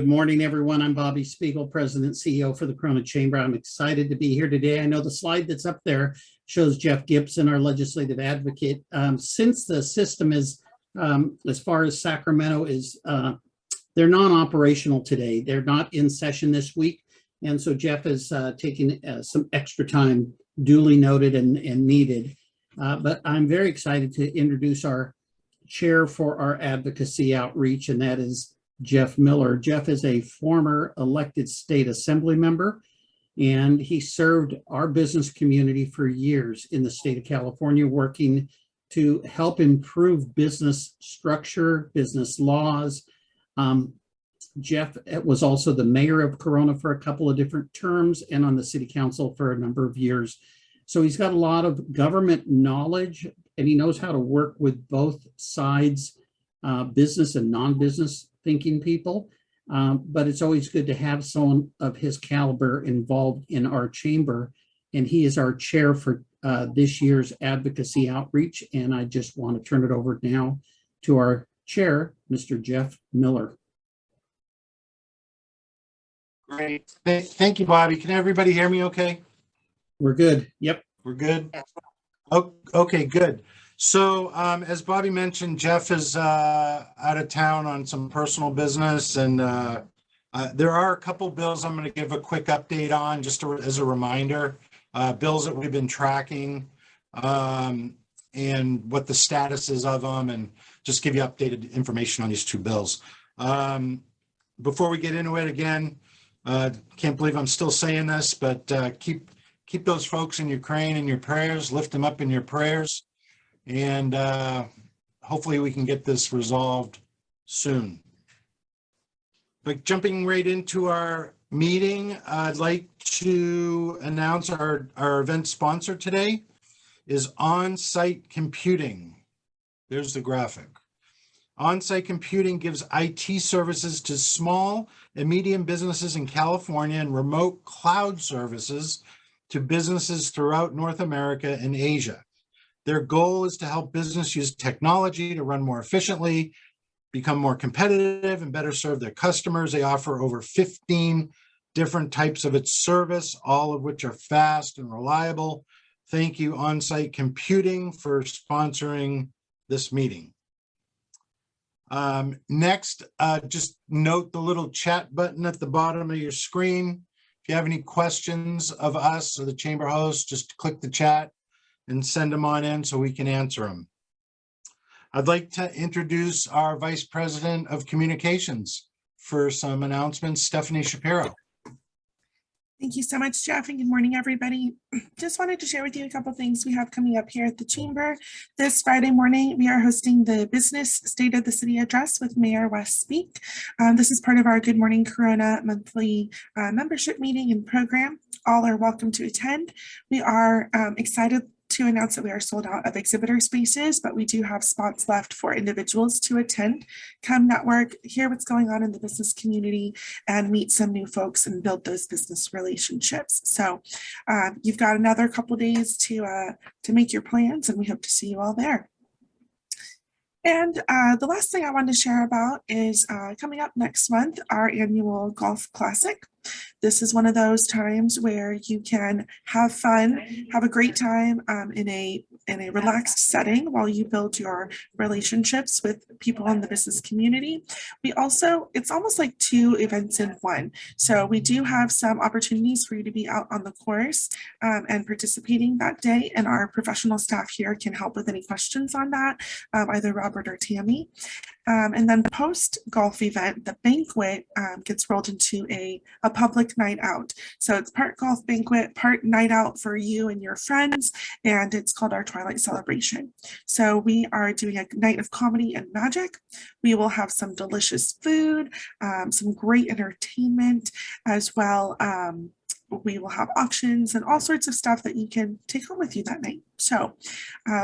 Good morning, everyone. I'm Bobby Spiegel, President, CEO for the Corona Chamber. I'm excited to be here today. I know the slide that's up there shows Jeff Gibson, our legislative advocate. Since the system is, as far as Sacramento is, they're non-operational today. They're not in session this week. And so Jeff is taking some extra time, duly noted and needed. But I'm very excited to introduce our chair for our advocacy outreach, and that is Jeff Miller. Jeff is a former elected state assembly member, and he served our business community for years in the state of California, working to help improve business structure, business laws. Jeff was also the mayor of Corona for a couple of different terms and on the city council for a number of years. So he's got a lot of government knowledge, and he knows how to work with both sides, business and non-business thinking people, but it's always good to have someone of his caliber involved in our chamber, and he is our chair for this year's advocacy outreach. And I just want to turn it over now to our chair, Mr. Jeff Miller. Great. Thank you, Bobby. Can everybody hear me okay? We're good. Yep. We're good. Oh, okay, good. So as Bobby mentioned, Jeff is out of town on some personal business, and there are a couple bills I'm going to give a quick update on just as a reminder, bills that we've been tracking and what the status is of them, and just give you updated information on these two bills. Before we get into it again, can't believe I'm still saying this, but keep those folks in Ukraine in your prayers, lift them up in your prayers. And hopefully we can get this resolved soon. But jumping right into our meeting, I'd like to announce our event sponsor today is On-Site Computing. There's the graphic. On-Site Computing gives IT services to small and medium businesses in California and remote cloud services to businesses throughout North America and Asia. Their goal is to help business use technology to run more efficiently, become more competitive, and better serve their customers. They offer over 15 different types of its service, all of which are fast and reliable. Thank you, On-Site Computing, for sponsoring this meeting. Next, just note the little chat button at the bottom of your screen. If you have any questions of us or the chamber host, just click the chat and send them on in so we can answer them. I'd like to introduce our Vice President of Communications for some announcements, Stephanie Shapiro. Thank you so much, Jeff, and good morning, everybody. Just wanted to share with you a couple things we have coming up here at the Chamber. This Friday morning, we are hosting the Business State of the City Address with Mayor West Speak. This is part of our Good Morning Corona monthly membership meeting and program. All are welcome to attend. We are excited to announce that we are sold out of exhibitor spaces, but we do have spots left for individuals to attend, come network, hear what's going on in the business community, and meet some new folks and build those business relationships. So you've got another couple days to make your plans, and we hope to see you all there. And the last thing I wanted to share about is coming up next month, our annual Golf Classic. This is one of those times where you can have fun, have a great time in a relaxed setting while you build your relationships with people in the business community. We also, it's almost like two events in one. So we do have some opportunities for you to be out on the course and participating that day, and our professional staff here can help with any questions on that, either Robert or Tammy. And then post golf event, the banquet gets rolled into a public night out. So it's part golf banquet, part night out for you and your friends, and it's called our Twilight Celebration. So we are doing a night of comedy and magic. We will have some delicious food, some great entertainment as well. We will have auctions and all sorts of stuff that you can take home with you that night. So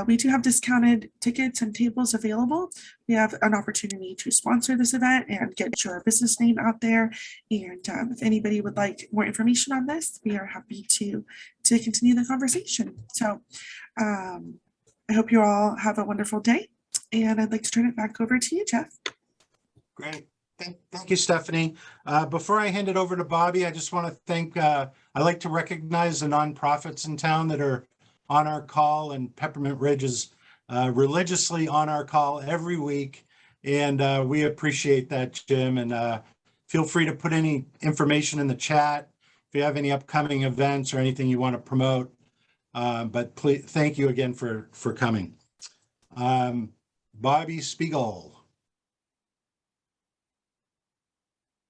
we do have discounted tickets and tables available. We have an opportunity to sponsor this event and get your business name out there. And if anybody would like more information on this, we are happy to continue the conversation. So I hope you all have a wonderful day. And I'd like to turn it back over to you, Jeff. Great. Thank you, Stephanie. Before I hand it over to Bobby, I just want to thank, I like to recognize the nonprofits in town that are on our call, and Peppermint Ridge is religiously on our call every week. And we appreciate that, Jim. And feel free to put any information in the chat if you have any upcoming events or anything you want to promote. But please, thank you again for coming. Bobby Spiegel.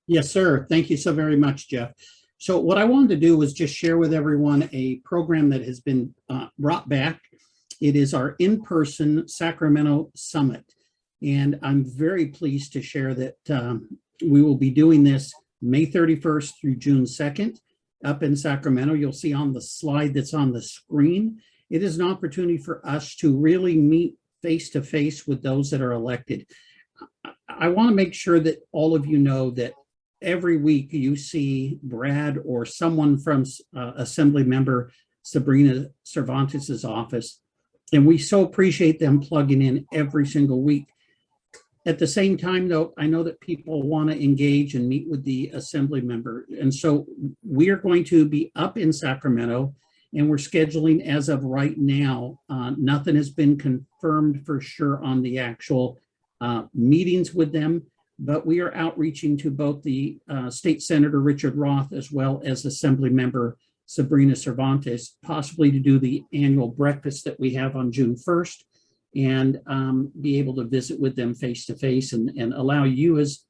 Yes, sir. Thank you so very much, Jeff. So what I wanted to do was just share with everyone a program that has been brought back. It is our in-person Sacramento Summit. And I'm very pleased to share that we will be doing this May 31st through June 2nd up in Sacramento. You'll see on the slide that's on the screen. It is an opportunity for us to really meet face-to-face with those that are elected. I want to make sure that all of you know that every week you see Brad or someone from Assembly Member Sabrina Cervantes's office, and we so appreciate them plugging in every single week. At the same time, though, I know that people want to engage and meet with the Assembly Member, and so we are going to be up in Sacramento, and we're scheduling as of right now. Nothing has been confirmed for sure on the actual meetings with them, but we are outreaching to both the State Senator Richard Roth as well as Assembly Member Sabrina Cervantes, possibly to do the annual breakfast that we have on June 1st and be able to visit with them face to face and allow you as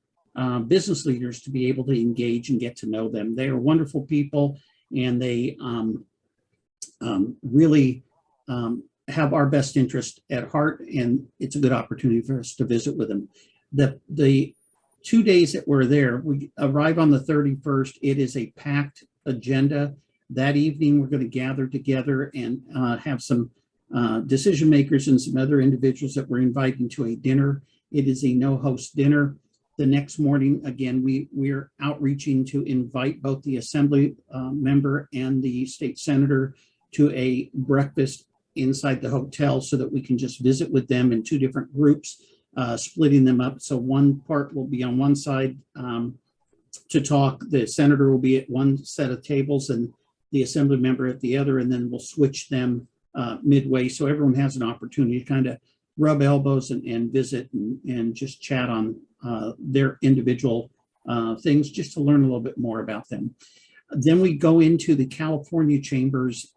business leaders to be able to engage and get to know them. They are wonderful people, and they really have our best interest at heart, and it's a good opportunity for us to visit with them. The 2 days that we're there, we arrive on the 31st. It is a packed agenda. That evening, we're going to gather together and have some decision makers and some other individuals that we're inviting to a dinner. It is a no-host dinner. The next morning, again, we're outreaching to invite both the Assembly member and the state senator to a breakfast inside the hotel so that we can just visit with them in two different groups, splitting them up. So one part will be on one side to talk. The senator will be at one set of tables and the Assembly member at the other, and then we'll switch them midway. So everyone has an opportunity to kind of rub elbows and visit and just chat on their individual things, just to learn a little bit more about them. Then we go into the California Chamber's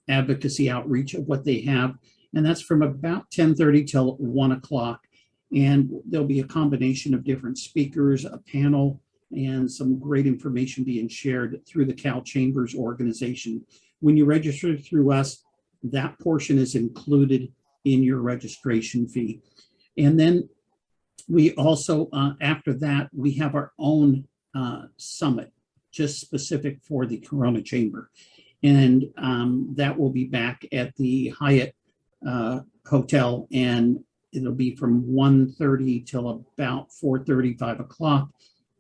advocacy outreach of what they have, and that's from about 10:30 till 1 o'clock. And there'll be a combination of different speakers, a panel, and some great information being shared through the Cal Chambers organization. When you register through us, that portion is included in your registration fee. And then we also, after that, we have our own summit, just specific for the Corona Chamber. And that will be back at the Hyatt Hotel, and it'll be from 1:30 till about 4:30, 5 o'clock.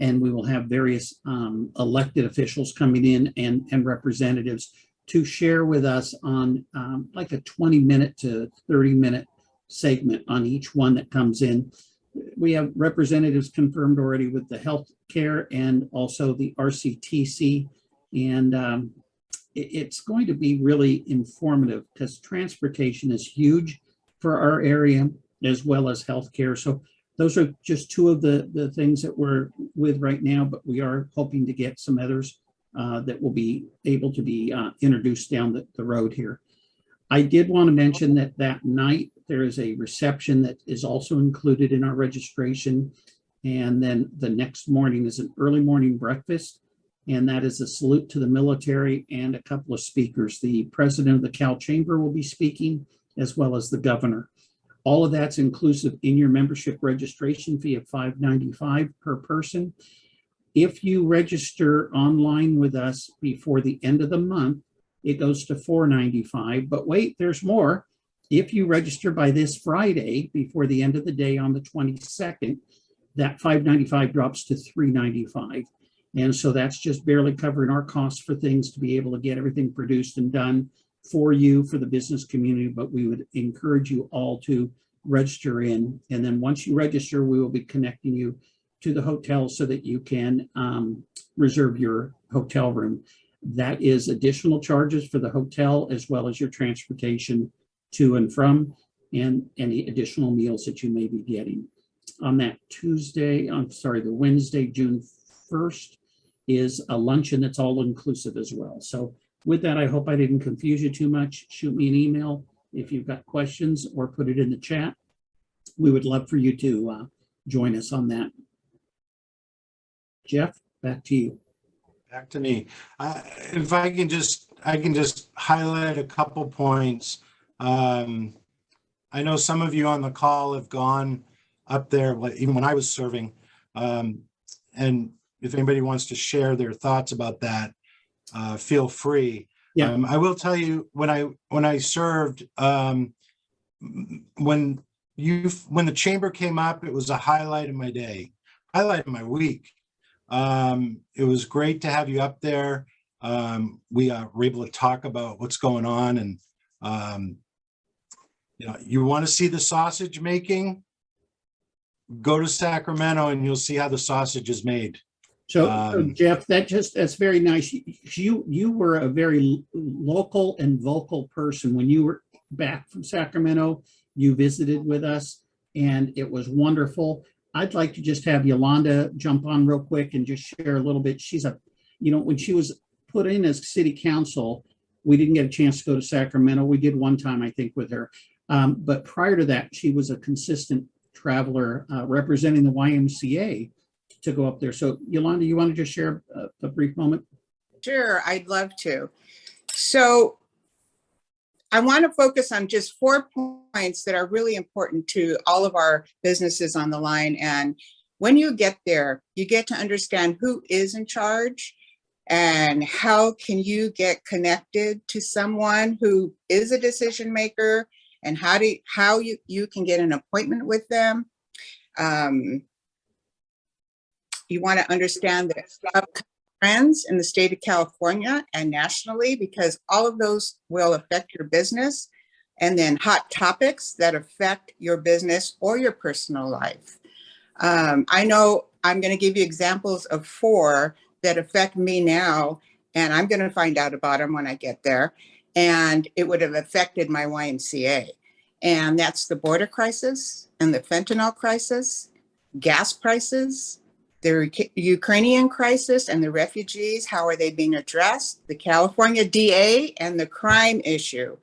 And we will have various elected officials coming in and representatives to share with us on like a 20-minute to 30-minute segment on each one that comes in. We have representatives confirmed already with the health care and also the RCTC. And it's going to be really informative because transportation is huge for our area as well as healthcare. So those are just two of the things that we're with right now, but we are hoping to get some others that will be able to be introduced down the road here. I did want to mention that that night there is a reception that is also included in our registration. And then the next morning is an early morning breakfast. And that is a salute to the military and a couple of speakers. The president of the Cal Chamber will be speaking, as well as the governor. All of that's inclusive in your membership registration fee of $5.95 per person. If you register online with us before the end of the month, it goes to $4.95. But wait, there's more. If you register by this Friday before the end of the day on the 22nd, that $5.95 drops to $3.95. And so that's just barely covering our costs for things to be able to get everything produced and done for you, for the business community. But we would encourage you all to register in. And then once you register, we will be connecting you to the hotel so that you can reserve your hotel room. That is additional charges for the hotel as well as your transportation to and from and any additional meals that you may be getting. On that the Wednesday, June 1st is a luncheon that's all inclusive as well. So with that, I hope I didn't confuse you too much. Shoot me an email if you've got questions or put it in the chat. We would love for you to join us on that. Jeff, back to you. Back to me. If I can just highlight a couple points. I know some of you on the call have gone up there, even when I was serving. And if anybody wants to share their thoughts about that, feel free. Yeah. I will tell you, when I served, when the chamber came up, it was a highlight of my day, highlight of my week. It was great to have you up there. We were able to talk about what's going on, and you want to see the sausage making, go to Sacramento and you'll see how the sausage is made. So Jeff, that's very nice. You were a very local and vocal person when you were back from Sacramento. You visited with us and it was wonderful. I'd like to just have Yolanda jump on real quick and just share a little bit. She's when she was put in as city council, we didn't get a chance to go to Sacramento. We did one time, I think, with her. But prior to that, she was a consistent traveler representing the YMCA to go up there. So Yolanda, you want to just share a brief moment? Sure, I'd love to. So I want to focus on just 4 points that are really important to all of our businesses on the line. And when you get there, you get to understand who is in charge and how can you get connected to someone who is a decision maker, and how you can get an appointment with them. You want to understand the upcoming trends in the state of California and nationally, because all of those will affect your business. And then hot topics that affect your business or your personal life. I know I'm going to give you examples of 4 that affect me now, and I'm going to find out about them when I get there. And it would have affected my YMCA. And that's the border crisis and the fentanyl crisis, gas prices, the Ukrainian crisis and the refugees, how are they being addressed? The California DA and the crime issue.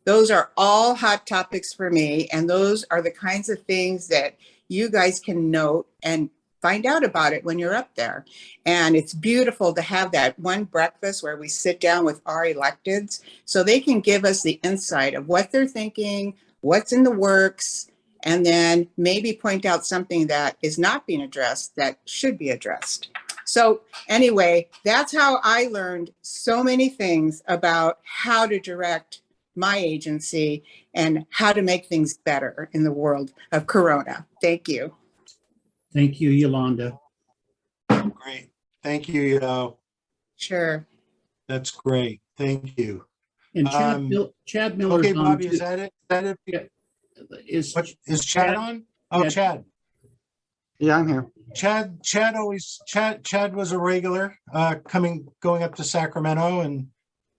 Those are all hot topics for me. And those are the kinds of things that you guys can note and find out about it when you're up there. And it's beautiful to have that one breakfast where we sit down with our electeds so they can give us the insight of what they're thinking, what's in the works, and then maybe point out something that is not being addressed that should be addressed. So anyway, that's how I learned so many things about how to direct my agency and how to make things better in the world of Corona. Thank you. Thank you, Yolanda. Great. Thank you, Yo. Sure. That's great. Thank you. And Chad Miller. Okay, Bobby, is that it? Yeah. Is Chad on? Oh, Yeah. Chad. Yeah, I'm here. Chad was a regular going up to Sacramento, and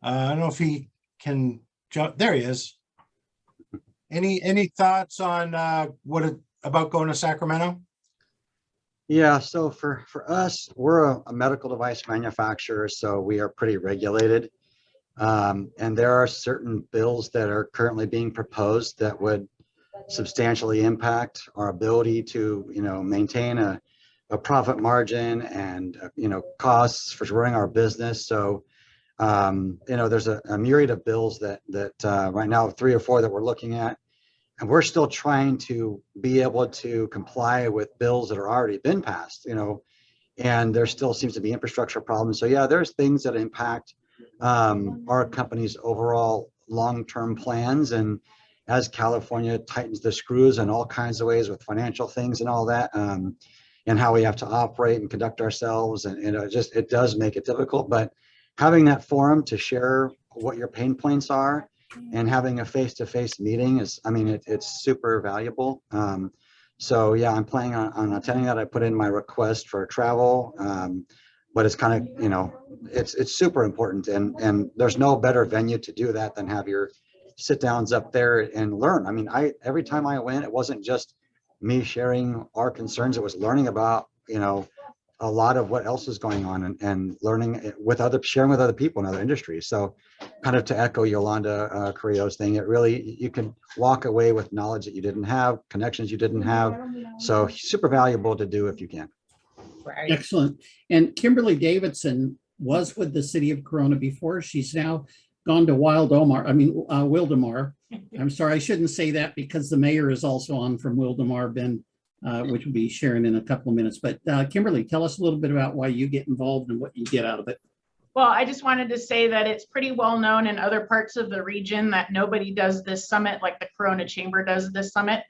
I don't know if he can jump. There he is. Any thoughts on about going to Sacramento? Yeah, so for us, we're a medical device manufacturer, so we are pretty regulated. And there are certain bills that are currently being proposed that would substantially impact our ability to, maintain a profit margin and, costs for running our business. So, there's a myriad of bills that right now, 3 or 4 that we're looking at. And we're still trying to be able to comply with bills that are already been passed, and there still seems to be infrastructure problems. So yeah, there's things that impact our company's overall long-term plans. And as California tightens the screws in all kinds of ways with financial things and all that, and how we have to operate and conduct ourselves, and it does make it difficult. But having that forum to share what your pain points are and having a face-to-face meeting is, it's super valuable. So yeah, I'm planning on attending that. I put in my request for travel. But it's kind of, it's super important, and there's no better venue to do that than have your sit downs up there and learn. I mean, every time I went, it wasn't just me sharing our concerns. It was learning about, a lot of what else is going on, and learning sharing with other people in other industries. So kind of to echo Yolanda Carrillo's thing, it really, you can walk away with knowledge that you didn't have, connections you didn't have. So super valuable to do if you can. Right. Excellent. And Kimberly Davidson was with the city of Corona before. She's now gone to Wildemar. I'm sorry, I shouldn't say that because the mayor is also on from Wildemar, Ben, which will be sharing in a couple of minutes. But Kimberly, tell us a little bit about why you get involved and what you get out of it. Well, I just wanted to say that it's pretty well known in other parts of the region that nobody does this summit like the Corona Chamber does this summit.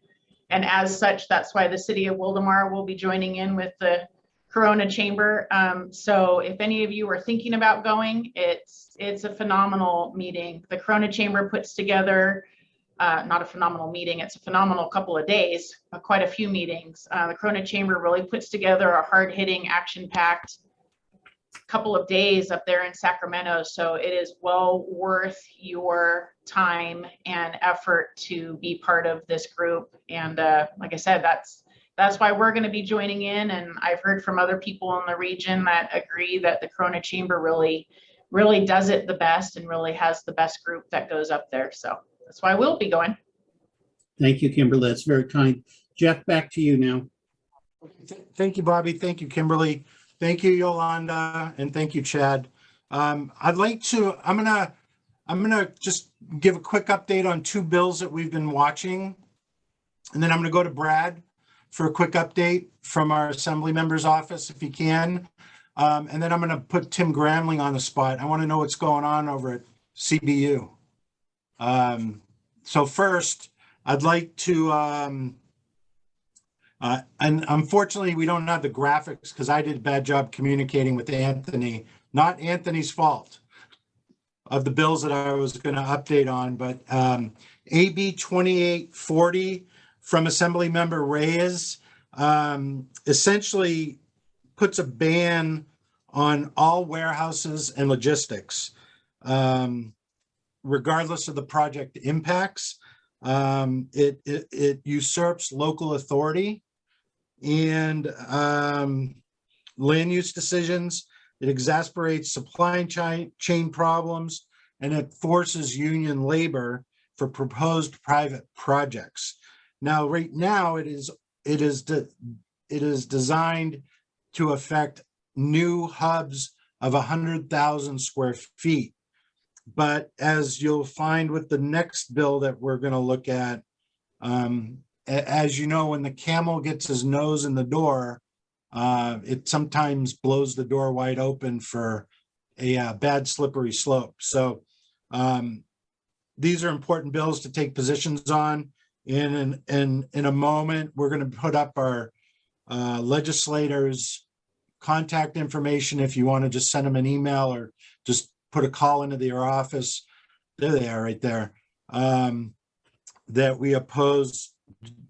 And as such, that's why the city of Wildemar will be joining in with the Corona Chamber. So if any of you are thinking about going, it's a phenomenal meeting. The Corona Chamber puts together, not a phenomenal meeting, it's a phenomenal couple of days, quite a few meetings. The Corona Chamber really puts together a hard-hitting, action-packed couple of days up there in Sacramento. So it is well worth your time and effort to be part of this group. And like I said, that's why we're going to be joining in. And I've heard from other people in the region that agree that the Corona Chamber really does it the best and really has the best group that goes up there. So that's why we'll be going. Thank you, Kimberly. That's very kind. Jeff, back to you now. Thank you, Bobby. Thank you, Kimberly. Thank you, Yolanda, and thank you, Chad. I'm gonna just give a quick update on two bills that we've been watching, and then I'm gonna go to Brad for a quick update from our Assembly Member's office, if he can. And then I'm gonna put Tim Gramling on the spot. I wanna know what's going on over at CBU. So first, I'd like to, and unfortunately, we don't have the graphics because I did a bad job communicating with Anthony. Not Anthony's fault of the bills that I was going to update on, but AB 2840 from Assembly Member Reyes essentially puts a ban on all warehouses and logistics, regardless of the project impacts. It usurps local authority and land use decisions. It exasperates supply chain problems, and it forces union labor for proposed private projects. Now, right now, it is designed to affect new hubs of 100,000 square feet. But as you'll find with the next bill that we're going to look at, as you know, when the camel gets his nose in the door, it sometimes blows the door wide open for a bad slippery slope. So these are important bills to take positions on. In a moment, we're going to put up our legislators' contact information if you want to just send them an email or just put a call into their office. There they are right there. That we oppose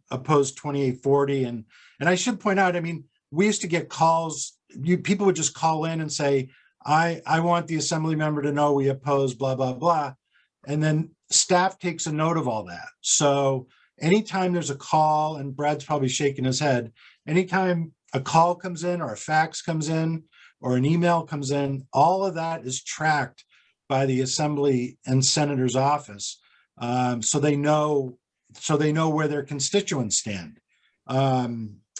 2840. And I should point out, I mean, we used to get calls, people would just call in and say, I want the assembly member to know we oppose blah, blah, blah. And then staff takes a note of all that. So anytime there's a call, and Brad's probably shaking his head, anytime a call comes in or a fax comes in or an email comes in, all of that is tracked by the assembly and senator's office. So they know where their constituents stand.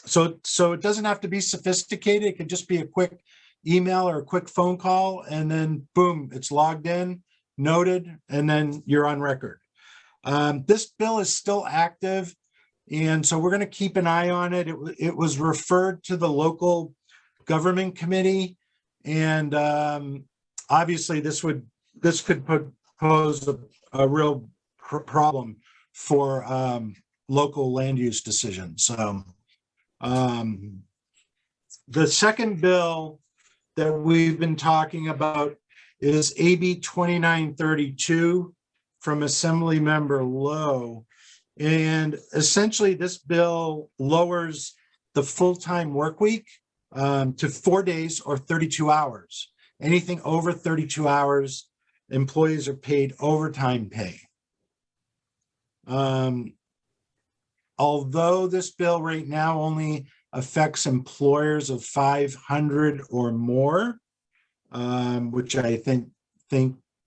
So it doesn't have to be sophisticated. It could just be a quick email or a quick phone call, and then boom, it's logged in, noted, and then you're on record. This bill is still active, and so we're going to keep an eye on it. It was referred to the local government committee, and obviously this could pose a real problem for local land use decisions. So the second bill that we've been talking about is AB 2932 from Assembly Member Lowe. And essentially, this bill lowers the full-time work week to 4 days or 32 hours. Anything over 32 hours, employees are paid overtime pay. Although this bill right now only affects employers of 500 or more, which I think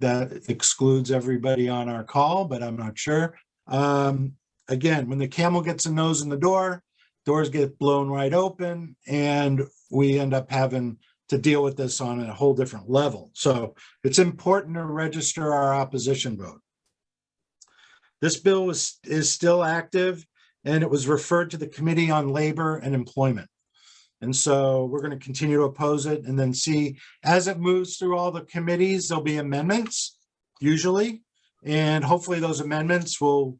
that excludes everybody on our call, but I'm not sure. Again, when the camel gets a nose in the door, doors get blown right open, and we end up having to deal with this on a whole different level. So it's important to register our opposition vote. This bill is still active, and it was referred to the Committee on Labor and Employment. And so we're going to continue to oppose it and then see as it moves through all the committees, there'll be amendments usually, and hopefully those amendments will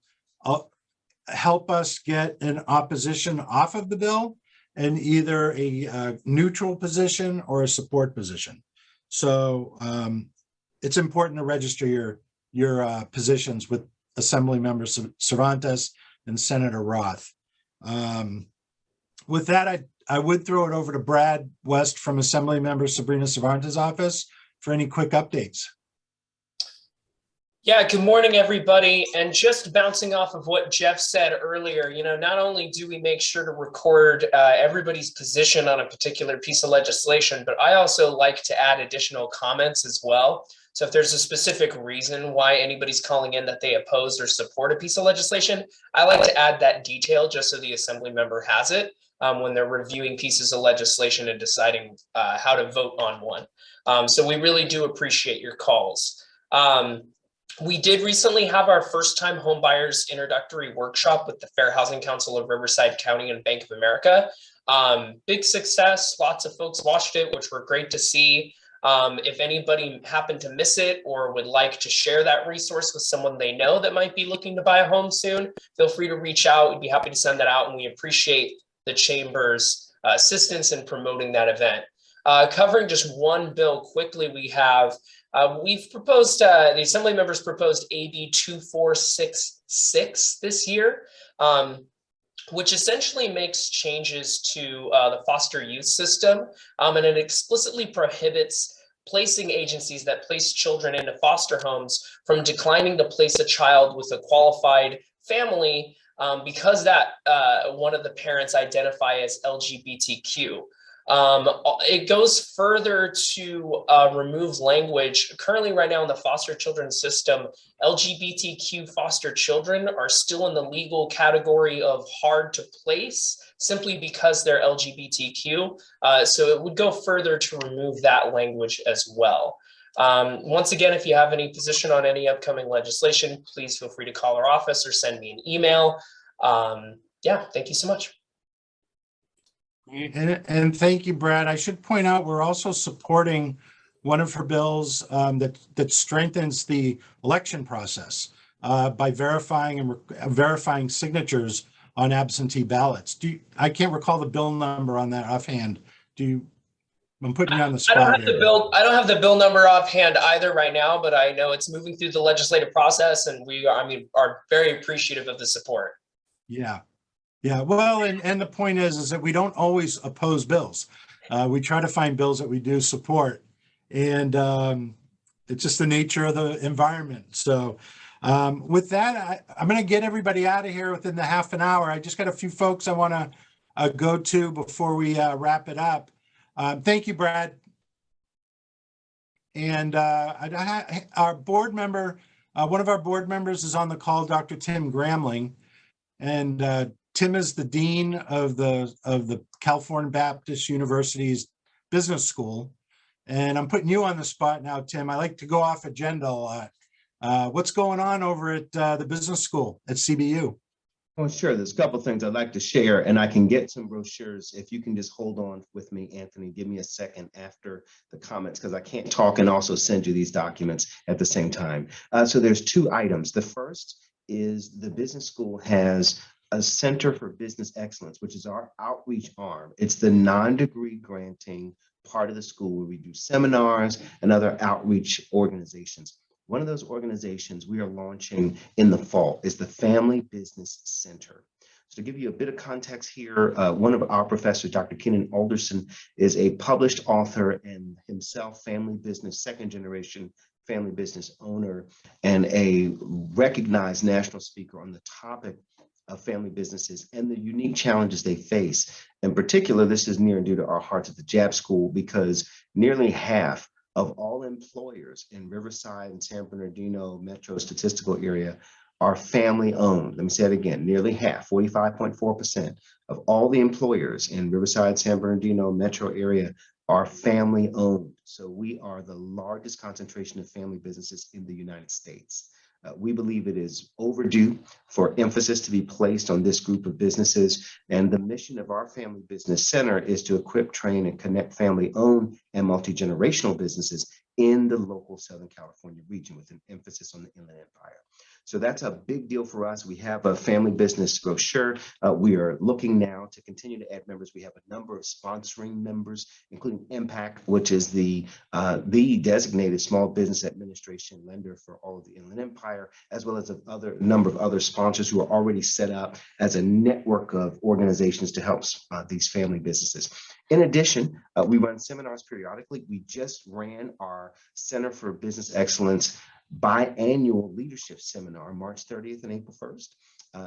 help us get an opposition off of the bill and either a neutral position or a support position. So it's important to register your positions with Assembly Member Cervantes and Senator Roth. With that, I would throw it over to Brad West from Assembly Member Sabrina Cervantes' office for any quick updates. Yeah, good morning, everybody. And just bouncing off of what Jeff said earlier, not only do we make sure to record everybody's position on a particular piece of legislation, but I also like to add additional comments as well. So if there's a specific reason why anybody's calling in that they oppose or support a piece of legislation, I like to add that detail just so the assembly member has it when they're reviewing pieces of legislation and deciding how to vote on one. So we really do appreciate your calls. We did recently have our first time homebuyers introductory workshop with the Fair Housing Council of Riverside County and Bank of America. Big success, lots of folks watched it, which were great to see. If anybody happened to miss it or would like to share that resource with someone they know that might be looking to buy a home soon, feel free to reach out. We'd be happy to send that out, and we appreciate the Chamber's assistance in promoting that event. Covering just one bill quickly, we've proposed, the Assembly members proposed AB 2466 this year, which essentially makes changes to the foster youth system, and it explicitly prohibits placing agencies that place children into foster homes from declining to place a child with a qualified family because that one of the parents identify as LGBTQ. It goes further to remove language. Currently, right now in the foster children system, LGBTQ foster children are still in the legal category of hard to place simply because they're LGBTQ. So it would go further to remove that language as well. Once again, if you have any position on any upcoming legislation, please feel free to call our office or send me an email. Yeah, thank you so much. And thank you, Brad. I should point out we're also supporting one of her bills that strengthens the election process by verifying signatures on absentee ballots. I can't recall the bill number on that offhand. I'm putting you on the spot. I don't have the bill number offhand either right now, but I know it's moving through the legislative process, and we are very appreciative of the support. Yeah. Yeah, well, and the point is that we don't always oppose bills. We try to find bills that we do support, and it's just the nature of the environment. So with that, I'm going to get everybody out of here within the half an hour. I just got a few folks I want to go to before we wrap it up. Thank you, Brad. And our board member, one of our board members is on the call, Dr. Tim Gramling, and Tim is the dean of the California Baptist University's Business School. And I'm putting you on the spot now, Tim. I like to go off agenda a lot. What's going on over at the Business School at CBU? Oh, sure. There's a couple of things I'd like to share, and I can get some brochures. If you can just hold on with me, Anthony, give me a second after the comments, because I can't talk and also send you these documents at the same time. So there's two items. The first is the Business School has a Center for Business Excellence, which is our outreach arm. It's the non-degree granting part of the school where we do seminars and other outreach organizations. One of those organizations we are launching in the fall is the Family Business Center. So to give you a bit of context here, one of our professors, Dr. Kenan Alderson, is a published author and himself family business, second generation family business owner, and a recognized national speaker on the topic of family businesses and the unique challenges they face. In particular, this is near and dear to our hearts at the JAB School because nearly half of all employers in Riverside and San Bernardino metro statistical area are family owned. Let me say it again, nearly half, 45.4% of all the employers in Riverside, San Bernardino metro area are family owned. So we are the largest concentration of family businesses in the United States. We believe it is overdue for emphasis to be placed on this group of businesses. And the mission of our Family Business Center is to equip, train, and connect family-owned and multi-generational businesses in the local Southern California region with an emphasis on the Inland Empire. So that's a big deal for us. We have a family business brochure. We are looking now to continue to add members. We have a number of sponsoring members, including Impact, which is the designated small business administration lender for all of the Inland Empire, as well as a number of other sponsors who are already set up as a network of organizations to help these family businesses. In addition, we run seminars periodically. We just ran our Center for Business Excellence biannual leadership seminar, March 30th and April 1st.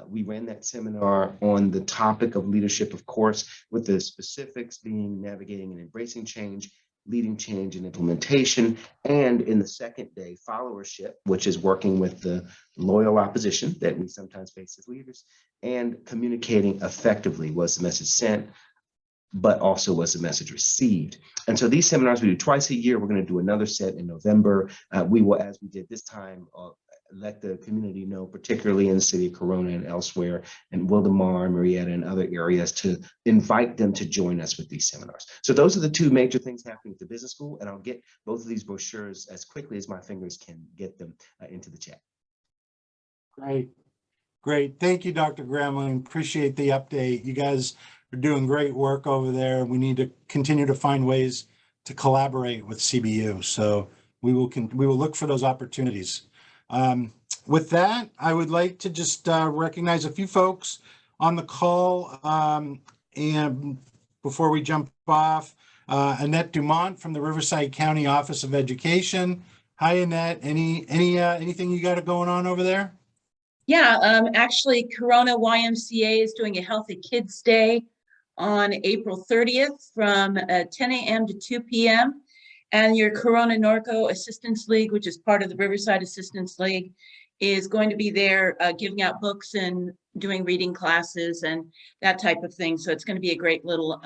We ran that seminar on the topic of leadership, of course, with the specifics being navigating and embracing change, leading change and implementation, and in the second day, followership, which is working with the loyal opposition that we sometimes face as leaders, and communicating effectively was the message sent, but also was the message received. And so these seminars we do twice a year. We're going to do another set in November. We will, as we did this time, let the community know, particularly in the city of Corona and elsewhere, and Wildemar, Marietta, and other areas, to invite them to join us with these seminars. So those are the two major things happening at the business school, and I'll get both of these brochures as quickly as my fingers can get them into the chat. Great. Great. Thank you, Dr. Gremlin. Appreciate the update. You guys are doing great work over there. We need to continue to find ways to collaborate with CBU. So we will look for those opportunities. With that, I would like to just recognize a few folks on the call. And before we jump off, Annette Dumont from the Riverside County Office of Education. Hi, Annette. Anything you got going on over there? Yeah, actually, Corona YMCA is doing a Healthy Kids Day on April 30th from 10 a.m. to 2 p.m. And your Corona Norco Assistance League, which is part of the Riverside Assistance League, is going to be there giving out books and doing reading classes and that type of thing. So it's going to be a great little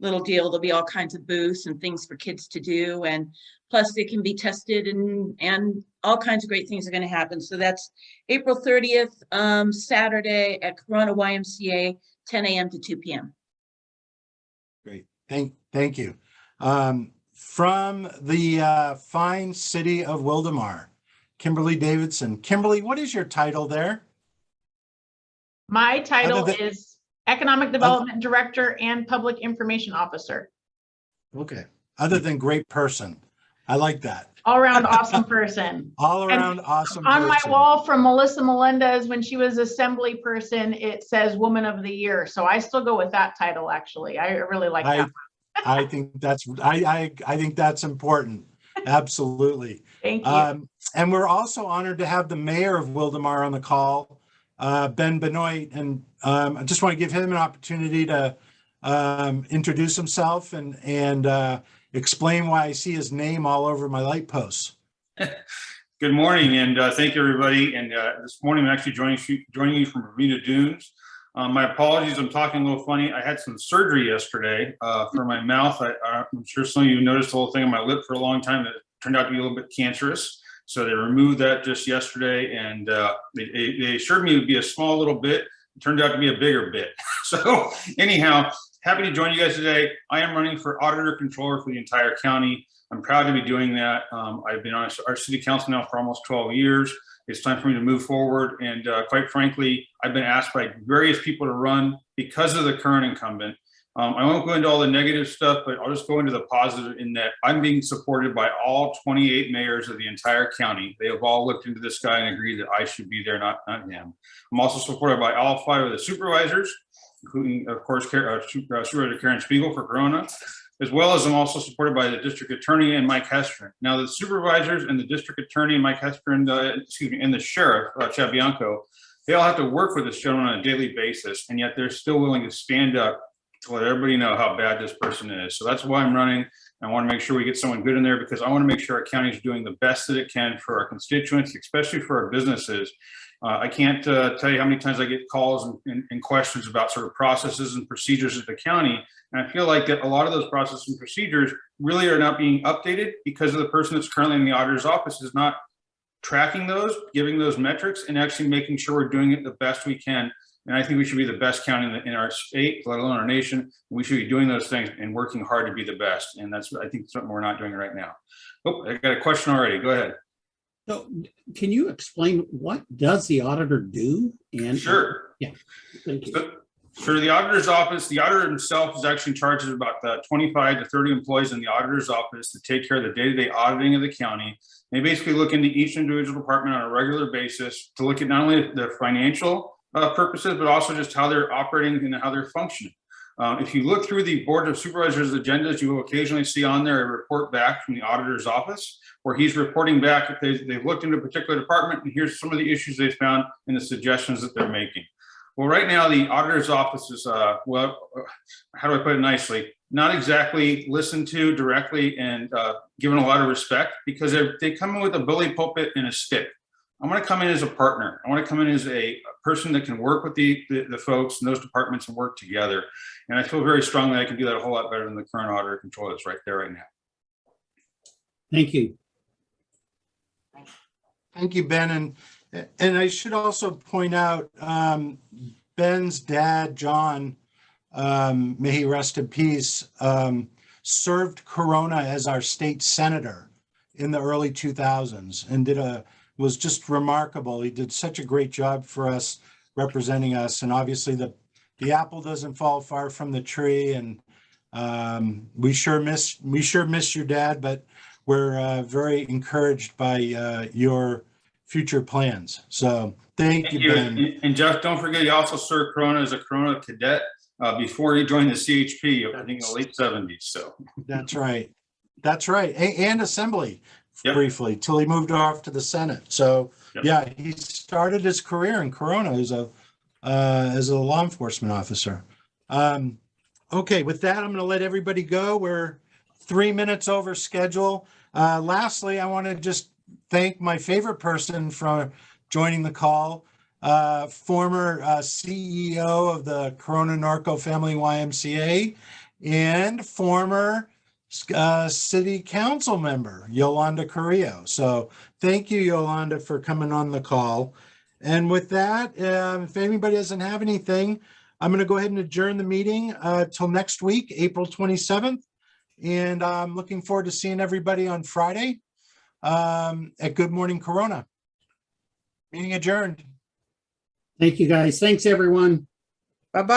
deal. There'll be all kinds of booths and things for kids to do. And plus they can be tested and all kinds of great things are going to happen. So that's April 30th, Saturday at Corona YMCA, 10 a.m. to 2 p.m. Great. Thank you. From the fine city of Wildemar, Kimberly Davidson. Kimberly, what is your title there? My title is Economic Development Director and Public Information Officer. Okay. Other than great person. I like that. All around awesome person. All around awesome On my person. wall from Melissa Melendez, when she was assembly person, it says Woman of the Year. So I still go with that title, actually. I really like that. I think that's I think that's important. Absolutely. Thank you. And we're also honored to have the mayor of Wildemar on the call, Ben Benoit, and I just want to give him an opportunity to introduce himself and explain why I see his name all over my light posts. Good morning, and thank you, everybody. And this morning, I'm actually joining you from Bermuda Dunes. My apologies, I'm talking a little funny. I had some surgery yesterday for my mouth. I'm sure some of you noticed the whole thing on my lip for a long time that turned out to be a little bit cancerous. So they removed that just yesterday, and they assured me it would be a small little bit. It turned out to be a bigger bit. So anyhow, happy to join you guys today. I am running for auditor controller for the entire county. I'm proud to be doing that. I've been on our city council now for almost 12 years. It's time for me to move forward. And quite frankly, I've been asked by various people to run because of the current incumbent. I won't go into all the negative stuff, but I'll just go into the positive in that I'm being supported by all 28 mayors of the entire county. They have all looked into this guy and agreed that I should be there, not him. I'm also supported by all 5 of the supervisors, including, of course, Supervisor Karen Spiegel for Corona, as well as I'm also supported by the district attorney and Mike Hestron. Now, the supervisors and the district attorney and Mike Hestron, and the sheriff, Chad Bianco, they all have to work with this gentleman on a daily basis, and yet they're still willing to stand up to let everybody know how bad this person is. So that's why I'm running. I want to make sure we get someone good in there because I want to make sure our county is doing the best that it can for our constituents, especially for our businesses. I can't tell you how many times I get calls and questions about sort of processes and procedures at the county. And I feel like that a lot of those processes and procedures really are not being updated because of the person that's currently in the auditor's office is not tracking those, giving those metrics, and actually making sure we're doing it the best we can. And I think we should be the best county in our state, let alone our nation. We should be doing those things and working hard to be the best. And that's, I think, something we're not doing right now. Oh, I got a question already. Go ahead. So can you explain what does the auditor do? And Sure. Yeah, thank you. So, for the auditor's office, the auditor himself is actually in charge of about 25 to 30 employees in the auditor's office to take care of the day-to-day auditing of the county. They basically look into each individual department on a regular basis to look at not only the financial purposes, but also just how they're operating and how they're functioning. If you look through the Board of Supervisors agendas, you will occasionally see on there a report back from the auditor's office where he's reporting back if they've looked into a particular department and here's some of the issues they found and the suggestions that they're making. Well, right now the auditor's office is, well, how do I put it nicely? Not exactly listened to directly and given a lot of respect because they come in with a bully pulpit and a stick. I want to come in as a partner. I want to come in as a person that can work with the folks in those departments and work together. And I feel very strongly I can do that a whole lot better than the current auditor controller that's right there right now. Thank you. Thank you, Ben. And I should also point out, Ben's dad, John, may he rest in peace, served Corona as our state senator in the early 2000s and was just remarkable. He did such a great job for us, representing us. And obviously the apple doesn't fall far from the tree. And we sure miss your dad, but we're very encouraged by your future plans. So thank you, Ben. And Jeff, don't forget, he also served Corona as a Corona cadet before he joined the CHP, I think in the late 70s. So that's right. That's right. And assembly. Yep. Briefly till he moved off to the Senate. So yep. Yeah, he started his career in Corona as a law enforcement officer. Okay, with that, I'm going to let everybody go. We're 3 minutes over schedule. Lastly, I want to just thank my favorite person for joining the call, former CEO of the Corona Norco Family YMCA and former city council member, Yolanda Carrillo. So thank you, Yolanda, for coming on the call. And with that, if anybody doesn't have anything, I'm going to go ahead and adjourn the meeting till next week, April 27th. And I'm looking forward to seeing everybody on Friday at Good Morning Corona. Meeting adjourned. Thank you, guys. Thanks, everyone.